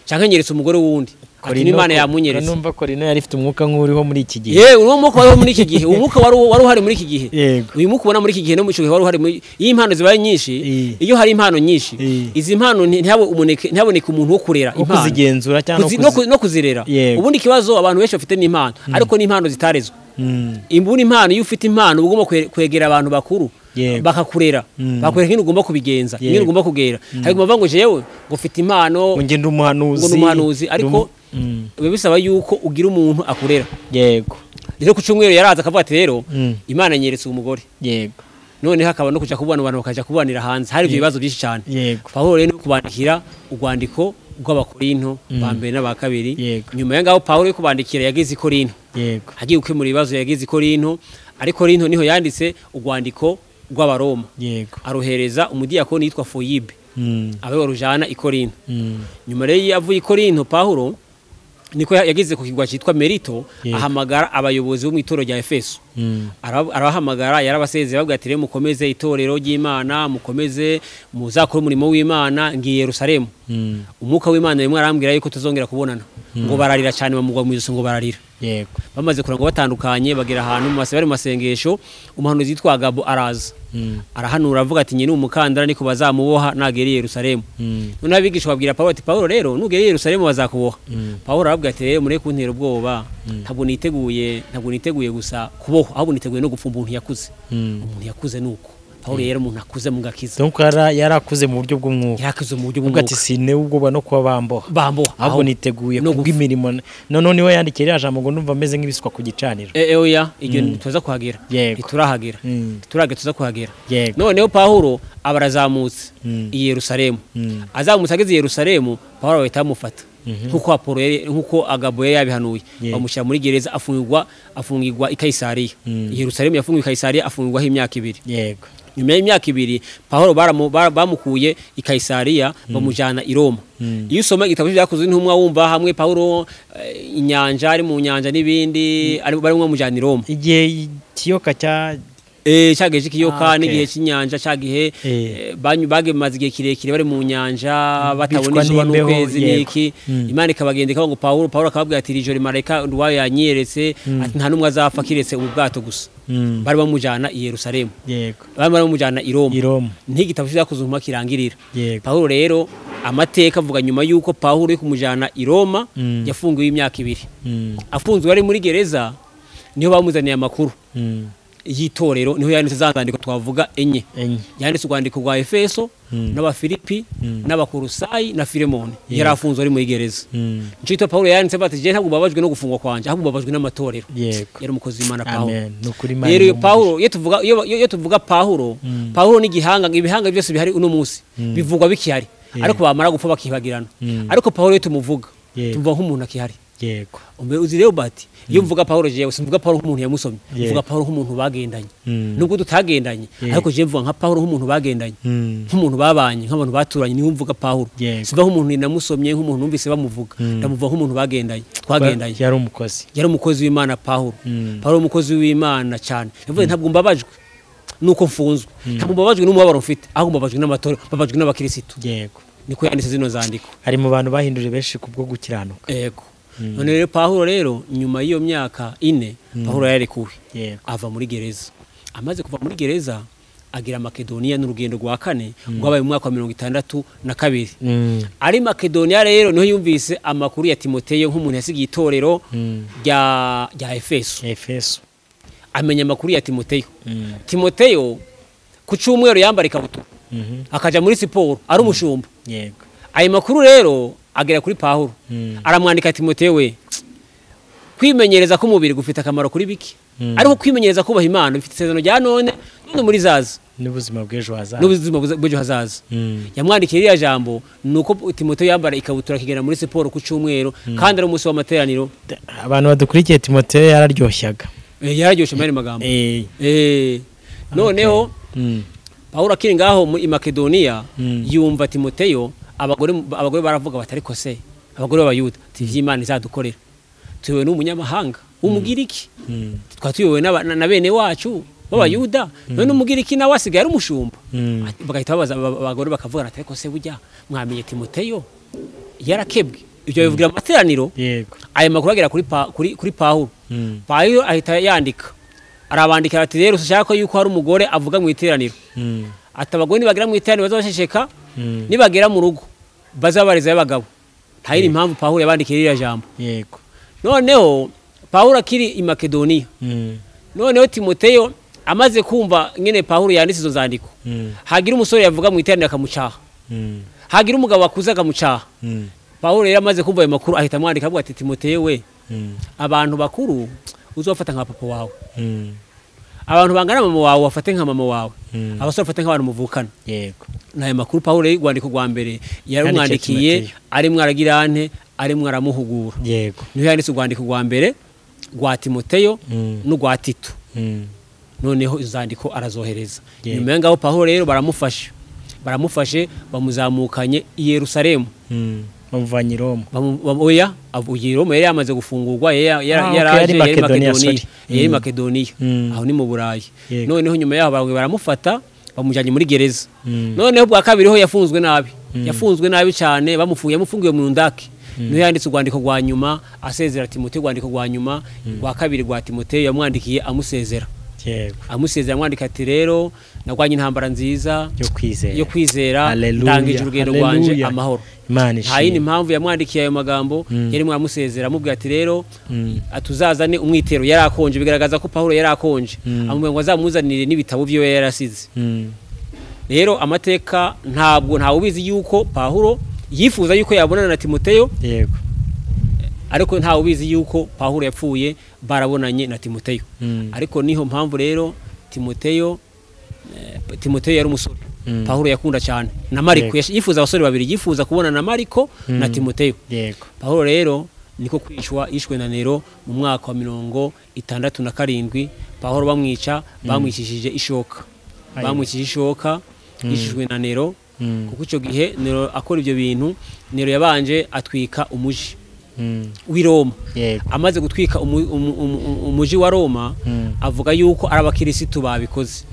Cyangwa nyeretse umugore wundi. Ati Imana yamunyeretse. Numva Korino yari ifite umwuka nk'uriho muri iki gihe. Uwo mwuka wari muri iki gihe. Umwuka wari uhari muri iki gihe. Uyu mwuka ubona muri iki gihe no mu gihe wari uhari. Iyo impano zibaye nyinshi, iyo hari impano nyinshi, izi impano ntihaboneka umuntu wo kurera impano. Kuzigenzura cyangwa no kuzirera. Ubundi kibazo abantu benshi bafite n'impano, ariko n'impano zitarezwe. Imbuni impano iyo ufite impano ugomba kwegera abantu bakuru. Bakakurera bakwereka nk'intu ugomba kubigenza nk'intu ugomba kugera. Ariko bava ngo jewe ngo ufite impano ngo ngende umuhanuzi ariko biba bisaba yuko ugira umuntu akurera. Yego. Rero ku cyumweru yaraza akavuga ati rero Imana nyeretse umugore. Yego. None hakaba no kuja kubana abantu bakaja kubanira hanze. Hari ibyo bibazo byinshi cyane. Pawulo rero kubandikira urwandiko rw'Abakorinto ba mbere n'aba kabiri. Nyuma ya ngaho Pawulo yo kubandikira yageze i Korinto. Yego. Hagiye gukemura ibibazo yageze i Korinto. Ariko Korinto niho yanditse urwandiko rw'Abaroma. Yego. Arohereza umudiyakoni yitwa Foyibe. Abe warujana i Korinto. Nyuma rero yavuye i Korinto Pawulo niko yagize ku kigwa cyitwa Merito. Ahamagara abayobozi bo mu itorero rya Efeso. Arabahamagara yarabasezeye babwira ati mukomeze itorero ry'Imana, mukomeze muzakora umurimo w'Imana ngiye Yerusalemu. Umwuka w'Imana rimwe arambwira yuko tuzongera kubonana. Ngo bararira cyane bamugwa mu ijosi ngo bararira. Yego. Bamaze kurango batandukanye bagera ahantu bari mu masengesho. Umuhanuzi yitwa Agabo araza. Arahanura avuga ati nyine umukandara niko bazamuboha nagera i Yerusalemu. None abigishwa babwira Pawulo ati Pawulo rero nugera i Yerusalemu bazakuboha. Pawulo aravuga ati rero mure kuntera ubwoba. Ntabwo niteguye gusa kuboha ahubwo niteguye no gupfa umuntu yakuze. Umuntu yakuze nuko Pawulo yera umuntu akuze mu gakiza. Donc yarakuze mu buryo bw'umwuka. Yarakuze mu buryo bw'umwuka. Ati sine ubwoba no kuba bamboha. Ahubwo niteguye kubw'imirimo. None niwe yandikira ijambo ngo ndumva ameze nk'ibiswa ku gicaniro. Oya ibyo tuza kuhagera. Turahagera. Tuza kuhagera. Noneho Pawulo abarazamutse i Yerusalemu. Azamutse ageze i Yerusalemu Pawulo ahita amufata. Nkuko Agabo yabihanuye. Bamushyira muri gereza afungirwa i Kaisariya. Yerusalemu yafungiwe i Kaisariya afungirwaho imyaka 2. Yego. Nyuma y'imyaka 2 Pawulo bamukuye i Kaisariya bamujana i Roma. Iyo usoma igitabo cy'Ibyakozwe n'Intumwa wumva hamwe Pawulo inyanja ari mu nyanja n'ibindi ari barimo mujana i Roma. Igihe kiyoka cyagihe cy'ikiyoka n'igihe cy'inyanja cyagihe bagemaze igihe kirekire bari mu nyanja batabona izuba n'ukwezi n'iki Imana ikabagenda ikavuga ngo Paulo akababwira ati ijoro marayika ndwaye yanyeretse ati nta numwe azapfa kiretse ubu bwato gusa bari bamujana i Yerusalemu bari bamujana i Roma ntigitabo cyakuzuma kirangirira Paulo rero amateka avuga nyuma yuko Paulo kumujana i Roma yafungiwe imyaka 2 afunzwe ari muri gereza niho bamuzaniye amakuru yitorero niho yanditse zandiko twavuga enye yanditse urwandiko rwa Efeso n'Abafilipi n'Abakolosayi na Filemoni yarafunzwe ari muri gereza ncito Paulo yanditse bati je ntabwo babajwe no gufungwa kwanje ahubwo babajwe n'amatorero yari umukozi w'Imana Paulo rero Paulo iyo tuvuga Paulo ni gihanga ibihanga byose bihari uno munsi bivugwa bikihari ariko bamara gupfa bakibagirana ariko Paulo tumuvuga tuvuga nk'umuntu akihari yego uzi rero bati iyo mvuga Paulo jewe simvuga Paulo nk'umuntu yamusomye mvuga Paulo nk'umuntu bagendanye nubwo tutagendanye ariko je mvuga nka Paulo nk'umuntu bagendanye nk'umuntu babanye nk'abantu baturanye niho mvuga Paulo simvuga nk'umuntu namusomye nk'umuntu numvise bamuvuga ndamuvuga nk'umuntu bagendanye twagendanye yari umukozi w'Imana Paulo umukozi w'Imana cyane yavuze ntabwo mbabajwe nuko mfunzwe ntabwo mbabajwe n'umubabaro mfite ahubwo mbabajwe n'amatorero mbabajwe n'abakirisitu yego niko yanditse zino zandiko ari mu bantu bahindure benshi kubwo gukiranuka yego none rero Paulo rero nyuma y'iyo myaka 4 Paulo yarekuwe ava muri gereza amaze kuva muri gereza agira Makedonia n'urugendo rwa 4 rwabaye mu mwaka wa 62 ari Makedonia rero niho yumvise amakuru ya Timoteyo nk'umuntu yasigiye itorero rya Efeso amenya amakuru ya Timoteyo ku cyumweru yambara ikabutura akaja muri siporo ari umushumba yego ayo makuru rero agera kuri Paulo aramwandika Timoteyo we kwimenyereza ko umubiri gufite akamaro kuri biki ariko kwimenyereza kubaha Imana bifite isezerano rya none muri zaza n'ubuzima bw'ejo hazaza yamwandikiye iriya jambo nuko Timoteyo yambara ikabutura kigera muri siporo ku cyumweru kandi ari umunsi w'amateraniro abantu badukurikiye Timoteyo yararyoshyaga yararyoshye muri magambo noneho Paulo akiri ngaho mu Makedonia yumva Timoteyo abagore baravuga bati ariko se abagore b'Abayuda tivy'Imana izadukorera tuwe n'umunyamahanga umugiriki twatuyowe na bene wacu b'Abayuda none umugiriki nawe asigaye ari umushumba bagahita babaza abagore bakavuga ati ariko se burya mwamenye Timoteyo yarakebwe ibyo bivugira amateraniro yego ayo makuru agera kuri Paulo Paulo ahita yandika arabandikira ati rero ushaka yuko hari umugore avuga mu iteraniro atabagore nibagira mu iteraniro bazabashesheka nibagera mu rugo bazabariza y'abagabo ntayiri impamvu Paulo yabandikiye iriya jambo yego noneho Paulo akiri i Makedonia noneho Timoteyo amaze kumva ngene Paulo yanditse izo zandiko hagira umusore yavuga mu iteraniro akamucaha hagira umugabo akuza akamucaha Paulo rero amaze kumva ayo makuru ahita amwandika avuga ati Timoteyo we abantu bakuru uzofata nka papa wawe abantu bangana mama wawe wafate nka mama wawe abasore bafate nk'abantu muvukana yego naye makuru Paulo rwandiko rwa mbere yarumwandikiye ari mwaragirante ari mwaramuhugura yego niho yanditse urwandiko rwa mbere rwa Timoteyo no rwa Tito noneho izandiko arazohereza nyuma y'aho Paulo rero baramufashe bamuzamukanye i Yerusalemu bamuvanye Roma oya avuye Roma yari yamaze gufungurwa yari Makedonia aho ni mu Burayi noneho nyuma yaho baramufata bamujanye muri gereza noneho bwa kabiri ho yafunzwe nabi cyane yamufungiye mu ndaki niho yanditse urwandiko rwa nyuma asezera Timoteyo urwandiko rwa nyuma rwa kabiri rwa Timoteyo yamwandikiye amusezera amwandika ati rero nagwanye intambara nziza yo kwizera ndangije urugendo rwanje amahoro hayini impamvu yamwandikiye ayo magambo yari mwamusezera amubwira ati rero atuzazane umwitero yarakonje bigaragaza ko Paulo yarakonje amubwira ngo azamuzanire n'ibitabo byo yarasize rero amateka ntabwo ubizi yuko Paulo yifuza yuko yabonana na Timoteyo yego ariko ntawe ubizi yuko Paulo yapfuye barabonanye na Timoteyo ariko niho mpamvu rero Timoteyo yari umusore Paulo yakunda cyane na Mariko yifuza abasore babiri yifuza kubona na Mariko na Timoteyo yego Paulo rero niko kwishwe na Nero mu mwaka wa 67 Paulo bamwicishije ishoka yishwe na Nero kuko icyo gihe Nero akora ibyo bintu Nero yabanje atwika umuji w'i Roma amaze gutwika umuji wa Roma avuga yuko ari abakirisitu babikoze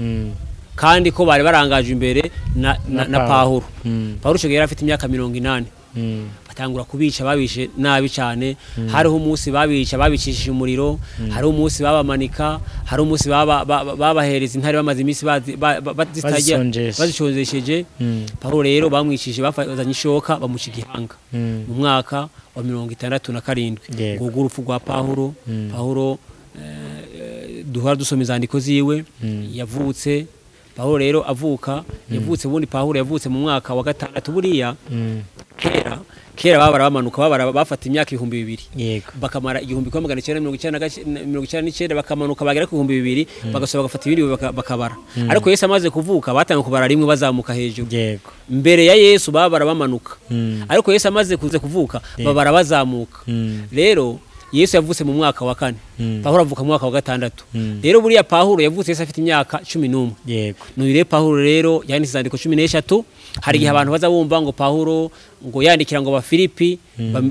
kandi ko bari barangaje imbere na Pawulo. Pawulo cyo yari afite imyaka 80 batangura kubica, babishe nabi cyane. Hariho umunsi babicishije umuriro, hariho umunsi babamanika, hariho umunsi babahereza intare bamaze iminsi bazishonjesheje. Pawulo rero bamwicishije bafazanye ishoka bamuca igihanga mu mwaka wa 67 ngo urupfu rwa Pawulo. Pawulo duhora dusoma izandiko ziwe yavutse. Pawulo rero yavutse ubundi Pawulo yavutse mu mwaka wa 6 buriya kera babara bamanuka bafata imyaka 2000 bakamara 1999 bakamanuka bagera ku 2000 bagasaba bagafata ibindi bakabara. Ariko Yesu amaze kuvuka batanga kubara rimwe bazamuka hejuru. Mbere ya Yesu babara bamanuka, ariko Yesu amaze kuvuka babara bazamuka. Rero Yesu yavutse mu mwaka wa 4, Pawulo avuka mu mwaka wa 6. Rero buriya Pawulo yavutse Yesu afite imyaka 11. Nuyire Pawulo rero yanditse izandiko 13. Hari igihe abantu baza bumva ngo Pawulo ngo yandikira ngo ba Filipi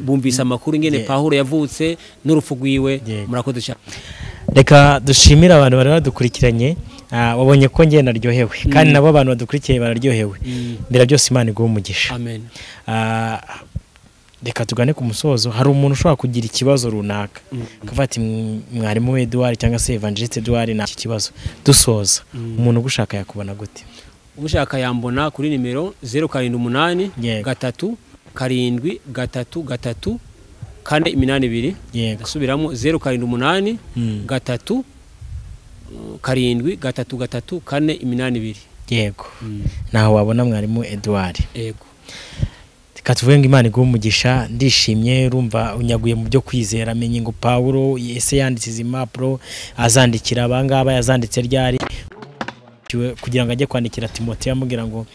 bumvise amakuru ingene Pawulo yavutse n'urupfu rwiwe. Murakoze cyane. Reka dushimira abantu bari badukurikiranye. Wabonye ko ngenda naryohewe kandi nabo abantu badukurikiye bararyohewe. Mbere byose Imana iguhe umugisha. Amen. Reka tugane ku musozo. Hari umuntu ushobora kugira ikibazo runaka akavuga ati mwarimu Edouard cyangwa se Evangeliste Edouard nta kibazo dusoza. Umuntu ugushaka yakubona gute? Ugushaka yambona kuri nimero 078 3 7 3 kane 82. Ndasubiramo 078 3 7 3 kane 82. Yego. Naho wabona mwarimu Edouard. Yego. Katuvuye ngo Imana iguhe umugisha. Ndishimye urumva unyaguye mu byo kwizera. Amenye ngo Pawulo ese yanditse izi impapuro azandikira abangaba yazanditse ryari kugira ngo ajye kwandikira Timoteyo amubwira ngo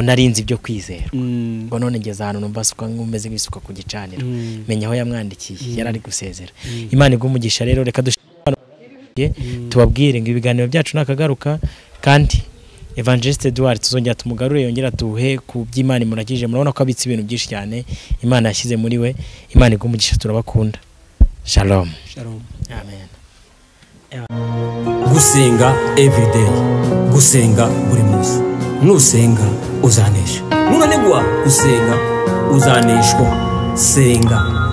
narinzi ibyo kwizera ngo none ngeze ahantu numva suka ngumeze nk'isuka ku gicaniro. Menya aho yamwandikiye yarari gusezera. Imana iguhe umugisha. Rero reka tubabwire ngo ibiganiro byacu nakagaruka kandi Evangeliste Edouard tuzongera tumugarure yongera tuhe ku by'Imana imuragije. Murabona ko abitse ibintu byinshi cyane Imana yashyize muri we. Imana igumugisha, turabakunda. Shalom. Shalom. Amen. Gusenga everyday, gusenga buri munsi. Nusenga uzanesha. Nunanigwa gusenga uzaneshwa. Senga.